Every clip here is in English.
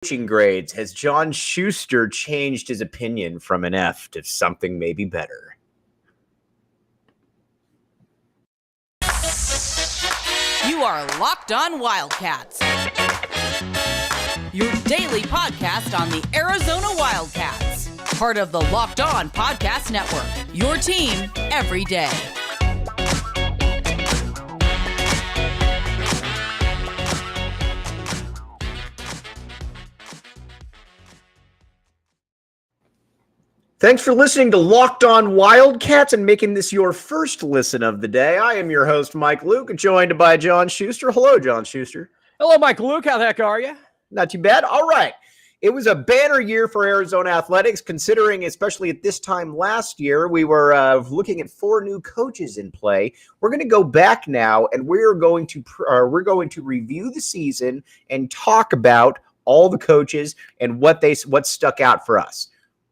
coaching grades, has John Schuster changed his opinion from an F to something maybe better? You are Locked On Wildcats, your daily podcast on the Arizona Wildcats, part of the Locked On Podcast Network, your team every day. Thanks for listening to Locked On Wildcats and making this your first listen of the day. I am your host, Mike Luke, joined by John Schuster. Hello, John Schuster. Hello, Mike Luke. How the heck are you? Not too bad. All right. It was a banner year for Arizona athletics, considering, especially at this time last year, we were looking at 4 new coaches in play. We're going to go back now, and we're going to review the season and talk about all the coaches and what stuck out for us.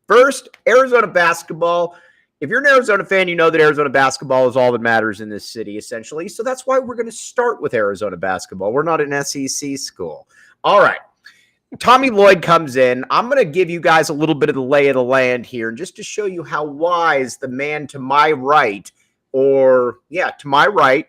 First, Arizona basketball. If you're an Arizona fan, you know that Arizona basketball is all that matters in this city, essentially. So that's why we're going to start with Arizona basketball. We're not an SEC school. All right. Tommy Lloyd comes in. I'm going to give you guys a little bit of the lay of the land here, just to show you how wise the man to my right, to my right,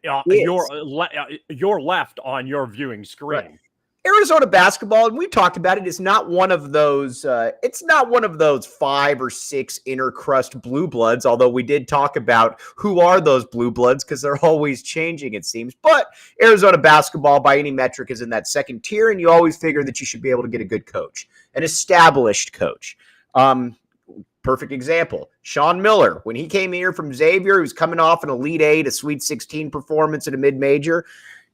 your left on your viewing screen. Right. Arizona basketball, and we talked about it, is not one of those. It's not one of those 5 or 6 inner crust blue bloods. Although we did talk about who are those blue bloods because they're always changing, it seems. But Arizona basketball, by any metric, is in that second tier, and you always figure that you should be able to get a good coach, an established coach. Perfect example: Sean Miller, when he came here from Xavier, he was coming off an Elite 8, a Sweet 16 performance at a mid-major.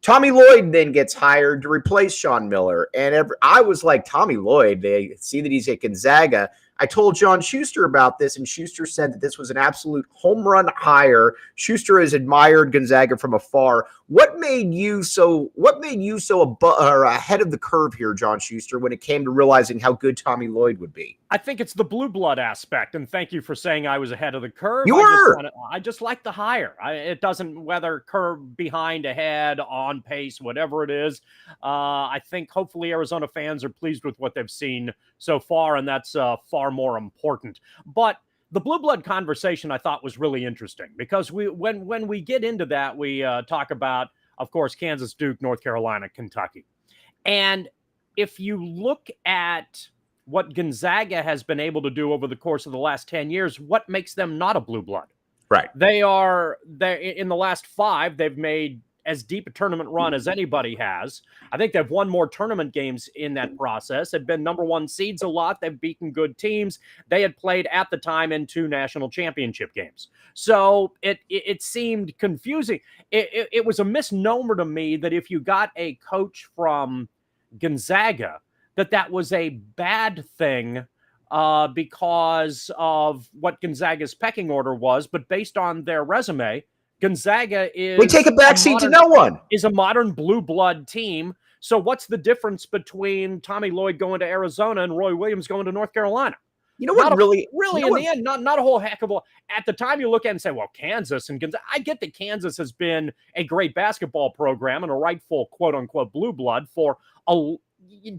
Tommy Lloyd then gets hired to replace Sean Miller. And I was like, Tommy Lloyd, they see that he's at Gonzaga. I told John Schuster about this, and Schuster said that this was an absolute home run hire. Schuster has admired Gonzaga from afar. What made you so ahead of the curve here, John Schuster, when it came to realizing how good Tommy Lloyd would be? I think it's the blue blood aspect, and thank you for saying I was ahead of the curve. You were. I just like the hire. It doesn't, whether curve, behind, ahead, on pace, whatever it is. I think hopefully Arizona fans are pleased with what they've seen so far, and that's far more important. But the blue blood conversation I thought was really interesting because when we get into that, we talk about, of course, Kansas, Duke, North Carolina, Kentucky. And if you look at what Gonzaga has been able to do over the course of the last 10 years, what makes them not a blue blood? Right. They in the last 5, they've made as deep a tournament run as anybody has. I think they've won more tournament games in that process. They've been number 1 seeds a lot. They've beaten good teams. They had played at the time in 2 national championship games. So it seemed confusing. It was a misnomer to me that if you got a coach from Gonzaga, that was a bad thing because of what Gonzaga's pecking order was. But based on their resume, Gonzaga we take a backseat to no one. Is a modern blue blood team. So what's the difference between Tommy Lloyd going to Arizona and Roy Williams going to North Carolina? You know what? The end, not a whole heck of a. At the time, you look at it and say, well, Kansas and Gonzaga. I get that Kansas has been a great basketball program and a rightful quote unquote blue blood for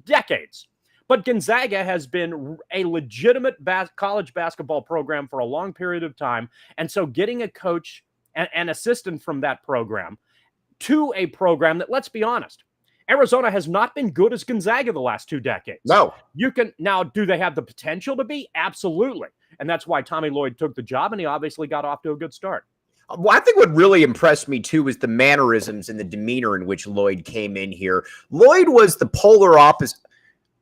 decades. But Gonzaga has been a legitimate college basketball program for a long period of time. And so getting a coach and assistant from that program to a program that, let's be honest, Arizona has not been good as Gonzaga the last 2 decades. No. Do they have the potential to be? Absolutely. And that's why Tommy Lloyd took the job, and he obviously got off to a good start. Well, I think what really impressed me, too, was the mannerisms and the demeanor in which Lloyd came in here. Lloyd was the polar opposite.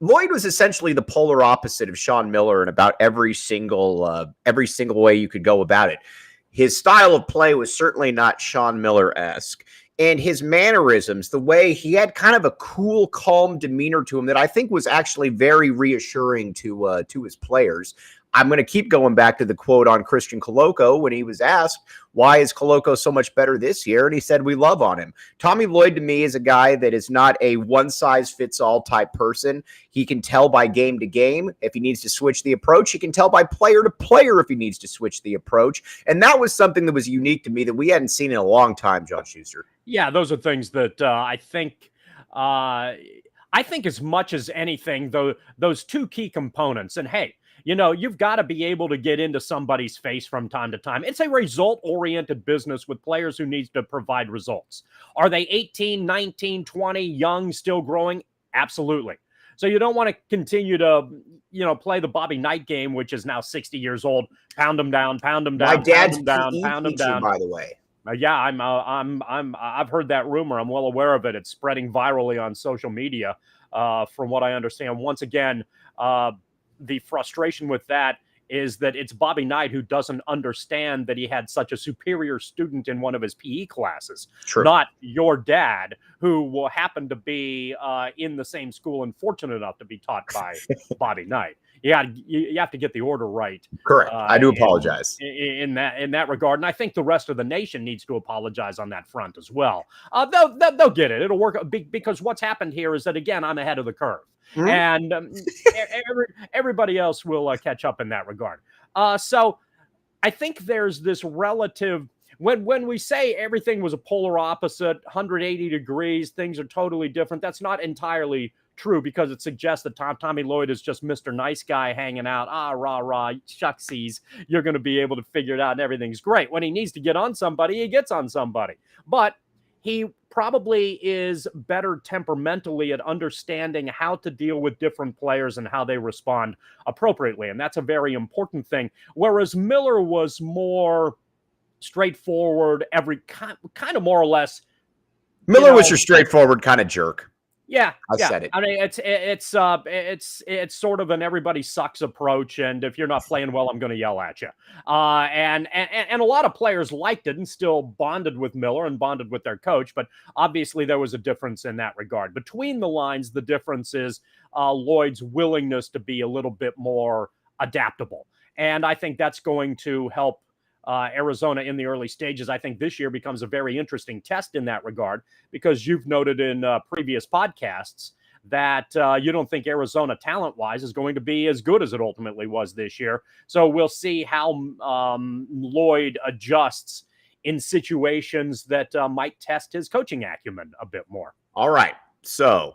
Lloyd was essentially the polar opposite of Sean Miller in about every single way you could go about it. His style of play was certainly not Sean Miller-esque. And his mannerisms, the way he had kind of a cool, calm demeanor to him that I think was actually very reassuring to his players. I'm going to keep going back to the quote on Christian Coloco when he was asked, why is Coloco so much better this year? And he said, we love on him. Tommy Lloyd, to me, is a guy that is not a one-size-fits-all type person. He can tell by game to game if he needs to switch the approach. He can tell by player to player if he needs to switch the approach. And that was something that was unique to me that we hadn't seen in a long time, John Schuster. Yeah, those are things that I think I think as much as anything, though, those two key components, and hey, you've got to be able to get into somebody's face from time to time. It's a result-oriented business with players who need to provide results. Are they 18, 19, 20, young, still growing? Absolutely. So you don't want to continue to, play the Bobby Knight game, which is now 60 years old. Pound them down, pound them down. My dad's pound PE them teacher, down. by the way. Yeah, I've heard that rumor. I'm well aware of it. It's spreading virally on social media, from what I understand. Once again, the frustration with that is that it's Bobby Knight who doesn't understand that he had such a superior student in one of his PE classes. True. Not your dad, who will happen to be in the same school and fortunate enough to be taught by Bobby Knight. You have to get the order right. Correct. I do apologize in that regard, and I think the rest of the nation needs to apologize on that front as well. They'll get it. It'll work because what's happened here is that, again, I'm ahead of the curve. Mm-hmm. And everybody else will catch up in that regard. So I think there's this relative, when we say everything was a polar opposite, 180 degrees, things are totally different, that's not entirely true, because it suggests that Tommy Lloyd is just Mr. Nice Guy hanging out. Rah, shucksies. You're going to be able to figure it out and everything's great. When he needs to get on somebody, he gets on somebody. But he probably is better temperamentally at understanding how to deal with different players and how they respond appropriately. And that's a very important thing. Whereas Miller was more straightforward, kind of more or less. Miller was your straightforward kind of jerk. Yeah, I said it. I mean, it's sort of an everybody sucks approach, and if you're not playing well, I'm going to yell at you. And a lot of players liked it and still bonded with Miller and bonded with their coach, but obviously there was a difference in that regard. Between the lines, the difference is Lloyd's willingness to be a little bit more adaptable, and I think that's going to help Arizona in the early stages. I think this year becomes a very interesting test in that regard, because you've noted in previous podcasts that you don't think Arizona talent-wise is going to be as good as it ultimately was this year. So we'll see how Lloyd adjusts in situations that might test his coaching acumen a bit more. All right. So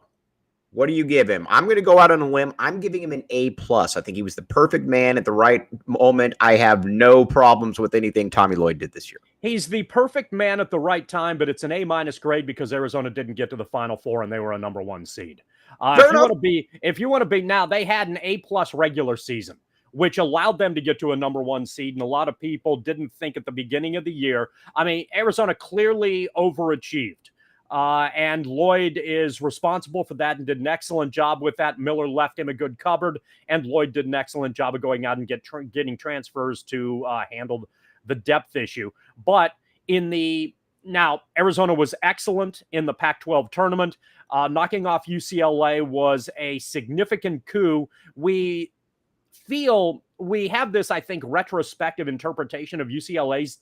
what do you give him? I'm going to go out on a limb. I'm giving him an A+. I think he was the perfect man at the right moment. I have no problems with anything Tommy Lloyd did this year. He's the perfect man at the right time, but it's an A- grade because Arizona didn't get to the Final Four and they were a number one seed. If you want to be now, they had an A+ regular season, which allowed them to get to a number one seed. And a lot of people didn't think at the beginning of the year. I mean, Arizona clearly overachieved. And Lloyd is responsible for that and did an excellent job with that. Miller left him a good cupboard, and Lloyd did an excellent job of going out and getting transfers to handle the depth issue. But now Arizona was excellent in the Pac-12 tournament. Knocking off UCLA was a significant coup. We feel we have this, I think, retrospective interpretation of UCLA's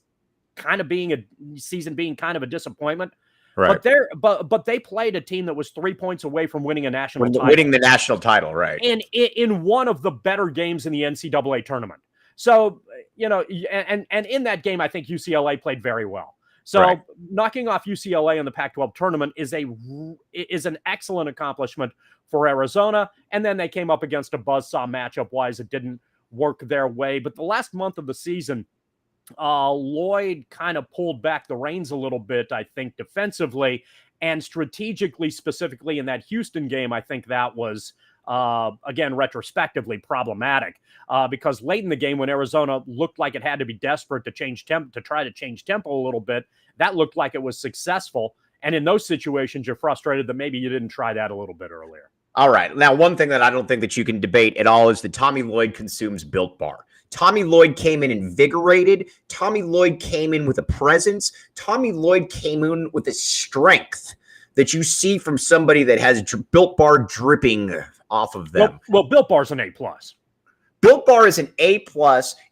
kind of being a season being kind of a disappointment. Right. But they played a team that was 3 points away from winning a national title. Winning the national title, right. In one of the better games in the NCAA tournament. So, and in that game, I think UCLA played very well. So knocking off UCLA in the Pac-12 tournament is an excellent accomplishment for Arizona. And then they came up against a buzzsaw matchup-wise. It didn't work their way. But the last month of the season, Lloyd kind of pulled back the reins a little bit, I think, defensively and strategically, specifically in that Houston game. I think that was, again, retrospectively problematic because late in the game when Arizona looked like it had to be desperate to try to change tempo a little bit, that looked like it was successful. And in those situations, you're frustrated that maybe you didn't try that a little bit earlier. All right. Now, one thing that I don't think that you can debate at all is that Tommy Lloyd consumes Built Bar. Tommy Lloyd came in invigorated. Tommy Lloyd came in with a presence. Tommy Lloyd came in with a strength that you see from somebody that has Built Bar dripping off of them. Well, Built Bar's an A+. Built Bar is an A+.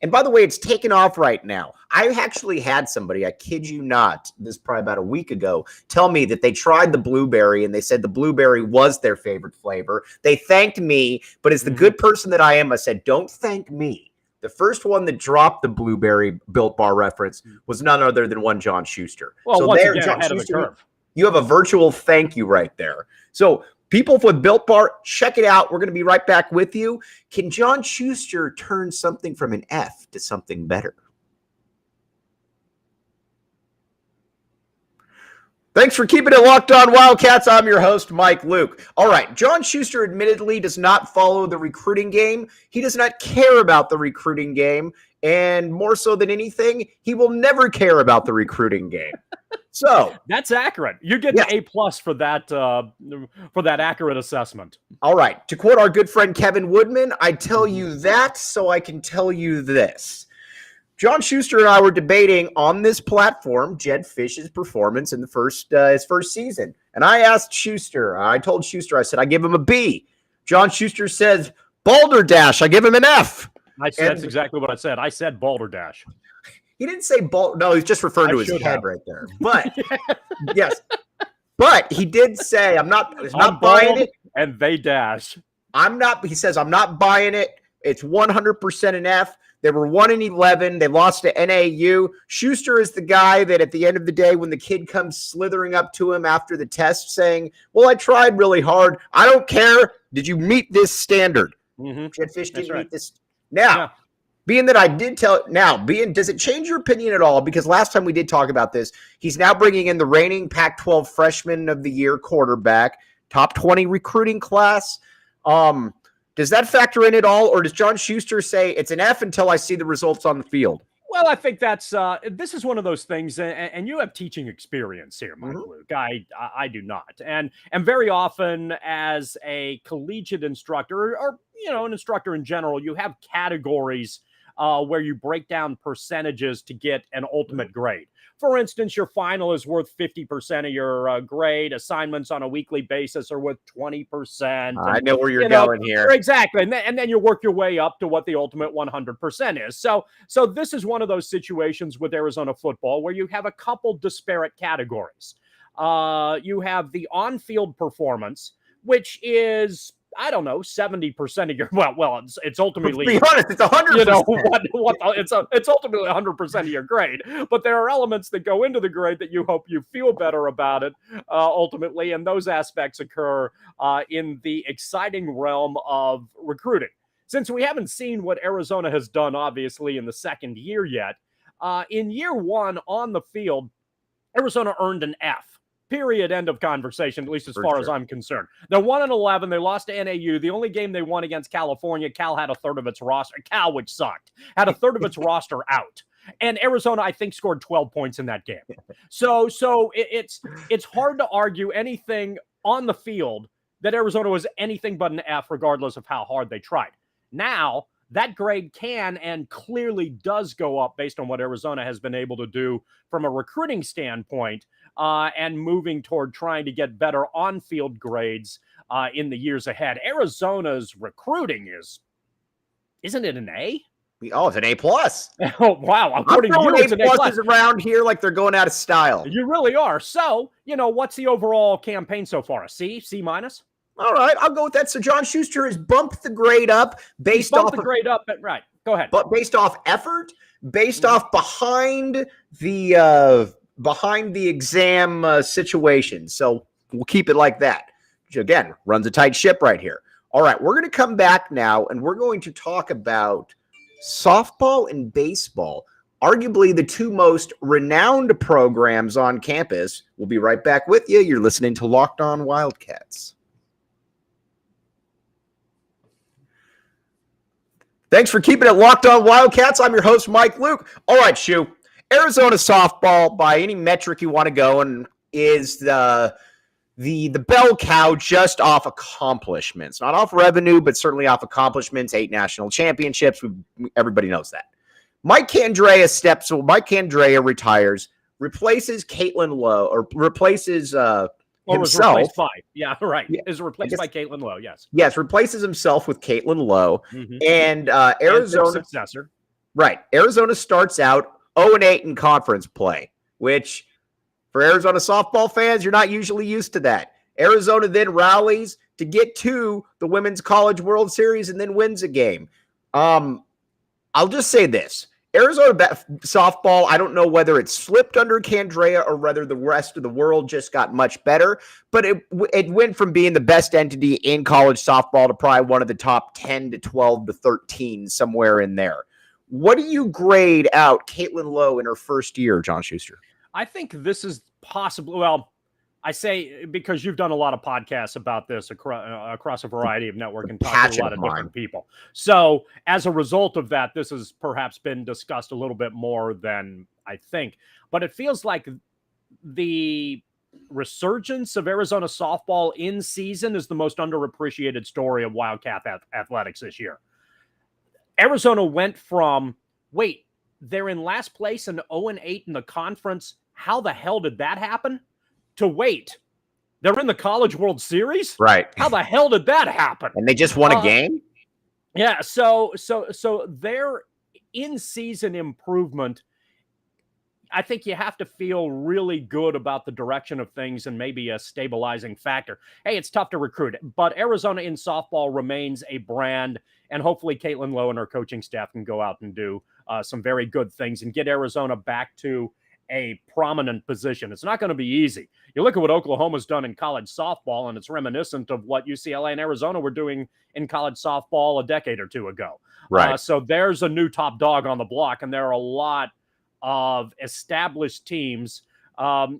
And by the way, it's taken off right now. I actually had somebody, I kid you not, this is probably about a week ago, tell me that they tried the blueberry and they said the blueberry was their favorite flavor. They thanked me, but as the good person that I am, I said, don't thank me. The first one that dropped the blueberry Built Bar reference was none other than one John Schuster. Well, so there, John Schuster, you have a virtual thank you right there. So People with Built Bar, check it out. We're going to be right back with you. Can John Schuster turn something from an F to something better? Thanks for keeping it locked on Wildcats. I'm your host, Mike Luke. All right, John Schuster admittedly does not follow the recruiting game. He does not care about the recruiting game. And more so than anything, he will never care about the recruiting game. So that's accurate. You get an A+ for that accurate assessment. All right. To quote our good friend Kevin Woodman, I tell you that so I can tell you this. John Schuster and I were debating on this platform Jedd Fisch's performance in the his first season. And I asked Schuster, I told Schuster, I said, I give him a B. John Schuster says, balderdash, I give him an F. That's exactly what I said. I said balderdash. He didn't say ball. No, he's just referring to his head right there. But yes, but he did say, I'm not buying it. And they dash. He says, I'm not buying it. It's 100% an F. They were 1-11. They lost to NAU. Schuster is the guy that at the end of the day, when the kid comes slithering up to him after the test saying, well, I tried really hard. I don't care. Did you meet this standard? Jedd Fisch didn't meet this. Now, being that I did does it change your opinion at all? Because last time we did talk about this, he's now bringing in the reigning Pac-12 Freshman of the Year quarterback, top 20 recruiting class. Does that factor in at all, or does John Schuster say it's an F until I see the results on the field? Well, I think that's this is one of those things, and you have teaching experience here, Mike Luke. I do not, and very often as a collegiate instructor, or an instructor in general, you have categories where you break down percentages to get an ultimate grade. For instance, your final is worth 50% of your grade. Assignments on a weekly basis are worth 20%. I know where you're going here. Exactly. And then you work your way up to what the ultimate 100% is. So this is one of those situations with Arizona football where you have a couple disparate categories. You have the on-field performance, which is, I don't know, 70% of your, it's ultimately, to be honest, it's 100%. It's ultimately 100% of your grade, but there are elements that go into the grade that you hope you feel better about it ultimately. And those aspects occur in the exciting realm of recruiting. Since we haven't seen what Arizona has done, obviously, in the second year yet, in year one on the field, Arizona earned an F. Period. End of conversation, at least as far as I'm concerned. They're 1-11. They lost to NAU. The only game they won against California, Cal had a third of its roster. Cal, which sucked, had a third of its roster out. And Arizona, I think, scored 12 points in that game. So it's hard to argue anything on the field that Arizona was anything but an F, regardless of how hard they tried. Now, that grade can and clearly does go up based on what Arizona has been able to do from a recruiting standpoint and moving toward trying to get better on-field grades in the years ahead. Arizona's recruiting isn't it an A? Oh, it's an A+. Oh, wow. According to you, it's an A+. Around here like they're going out of style. You really are. So, what's the overall campaign so far? A C? C-? All right, I'll go with that. So John Schuster has bumped the grade up based off the grade up, right? Go ahead. But based off effort, based off behind the exam situation. So we'll keep it like that. Which again, runs a tight ship right here. All right, we're going to come back now, and we're going to talk about softball and baseball, arguably the two most renowned programs on campus. We'll be right back with you. You're listening to Locked On Wildcats. Thanks for keeping it locked on Wildcats. I'm your host, Mike Luke. All right, Shu. Arizona softball, by any metric you want to go, and is the bell cow just off accomplishments. Not off revenue, but certainly off accomplishments. 8 national championships. Everybody knows that. Mike Candrea retires, replaces Caitlin Lowe, or replaces himself. Was 5. Yeah, right. Yeah. Is replaced by Caitlin Lowe, yes. Yes, replaces himself with Caitlin Lowe. And Arizona successor. Right. Arizona starts out 0-8 in conference play, which for Arizona softball fans, you're not usually used to that. Arizona then rallies to get to the Women's College World Series and then wins a game. I'll just say this. Arizona softball, I don't know whether it slipped under Candrea or whether the rest of the world just got much better, but it went from being the best entity in college softball to probably one of the top 10 to 12 to 13, somewhere in there. What do you grade out Caitlin Lowe in her first year, John Schuster? I think this is possibly, well, I say because you've done a lot of podcasts about this across a variety of network and talked to a lot of different people. So as a result of that, this has perhaps been discussed a little bit more than I think. But it feels like the resurgence of Arizona softball in season is the most underappreciated story of Wildcat athletics this year. Arizona went from, wait, they're in last place and 0-8 in the conference. How the hell did that happen? To wait, they're in the College World Series? Right. How the hell did that happen? And they just won a game? Yeah, so their in-season improvement, I think you have to feel really good about the direction of things and maybe a stabilizing factor. Hey, it's tough to recruit, but Arizona in softball remains a brand, and hopefully Caitlin Lowe and her coaching staff can go out and do some very good things and get Arizona back to a prominent position. It's not going to be easy. You look at what Oklahoma's done in college softball, and it's reminiscent of what UCLA and Arizona were doing in college softball a decade or two ago. Right. So there's a new top dog on the block, and there are a lot of established teams.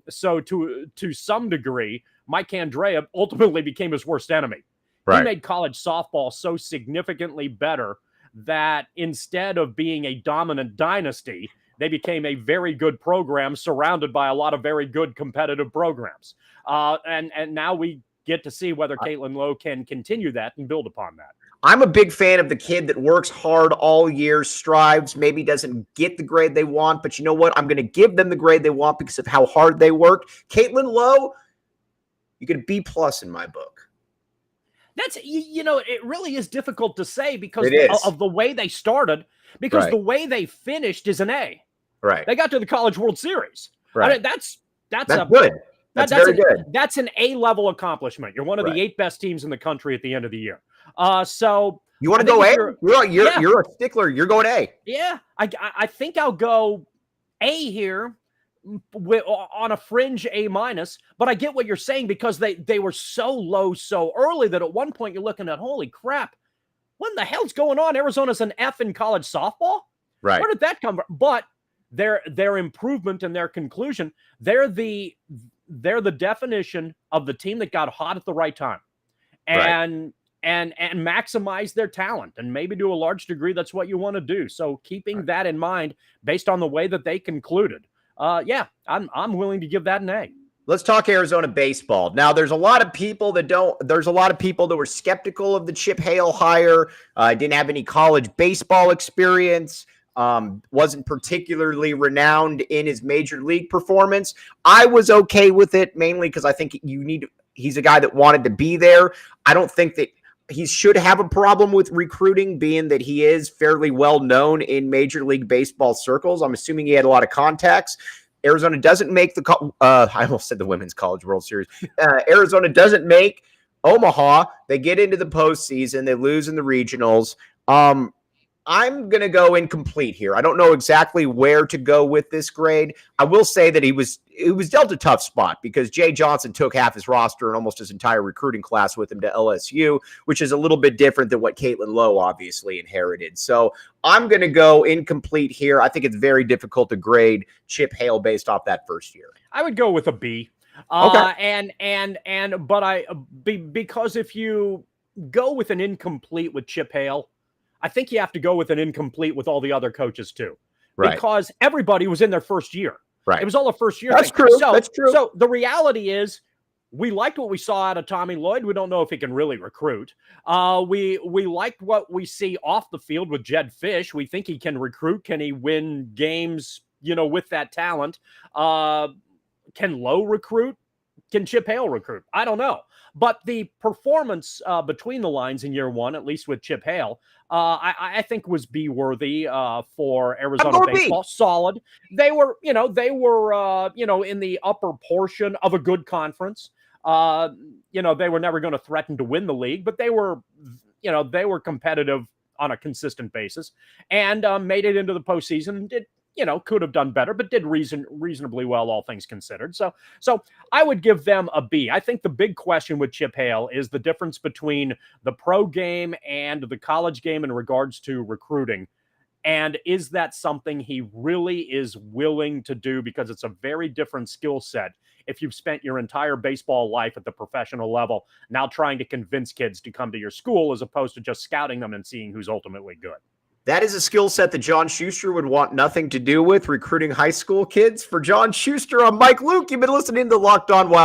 So to some degree, Mike Andrea ultimately became his worst enemy. Right. He made college softball so significantly better that instead of being a dominant dynasty, they became a very good program surrounded by a lot of very good competitive programs. And now we get to see whether Caitlin Lowe can continue that and build upon that. I'm a big fan of the kid that works hard all year, strives, maybe doesn't get the grade they want, but you know what? I'm going to give them the grade they want because of how hard they work. Caitlin Lowe, you get a B+ in my book. That's, it really is difficult to say because of the way they started, because the way they finished is an A. Right. They got to the College World Series. Right. I mean, that's good. That's very good. That's an A-level accomplishment. You're one of the 8 best teams in the country at the end of the year. So you want to go A? You're a stickler. You're going A. Yeah, I think I'll go A here on a fringe A-. But I get what you're saying because they were so low so early that at one point you're looking at, holy crap, what in the hell's going on? Arizona's an F in college softball? Right. Where did that come from? But their improvement and their conclusion, they're the definition of the team that got hot at the right time and maximize their talent. And maybe to a large degree, that's what you want to do. So keeping that in mind, based on the way that they concluded, I'm willing to give that an A. Let's talk Arizona baseball. Now, there's a lot of people that were skeptical of the Chip Hale hire. Didn't have any college baseball experience. Wasn't particularly renowned in his major league performance. I was okay with it, mainly because I think he's a guy that wanted to be there. I don't think that he should have a problem with recruiting, being that he is fairly well known in Major League Baseball circles. I'm assuming he had a lot of contacts. Arizona doesn't make I almost said the Women's College World Series. Arizona doesn't make Omaha. They get into the postseason. They lose in the regionals. I'm going to go incomplete here. I don't know exactly where to go with this grade. I will say that it was dealt a tough spot because Jay Johnson took half his roster and almost his entire recruiting class with him to LSU, which is a little bit different than what Caitlin Lowe obviously inherited. So I'm going to go incomplete here. I think it's very difficult to grade Chip Hale based off that first year. I would go with a B. Okay. Because if you go with an incomplete with Chip Hale, I think you have to go with an incomplete with all the other coaches too, because everybody was in their first year. Right. It was all a first year. That's thing. true. That's true. So the reality is we liked what we saw out of Tommy Lloyd. We don't know if he can really recruit. We liked what we see off the field with Jedd Fisch. We think he can recruit. Can he win games, with that talent? Can Lowe recruit? Can Chip Hale recruit? I don't know. But the performance between the lines in year one, at least with Chip Hale, I think was B-worthy for Arizona baseball. B. Solid. They were in the upper portion of a good conference. They were never going to threaten to win the league, but they were competitive on a consistent basis, and made it into the postseason and did, could have done better, but did reasonably well, all things considered. So I would give them a B. I think the big question with Chip Hale is the difference between the pro game and the college game in regards to recruiting. And is that something he really is willing to do? Because it's a very different skill set if you've spent your entire baseball life at the professional level, now trying to convince kids to come to your school as opposed to just scouting them and seeing who's ultimately good. That is a skill set that John Schuster would want nothing to do with, recruiting high school kids. For John Schuster, I'm Mike Luke. You've been listening to Locked On Wild.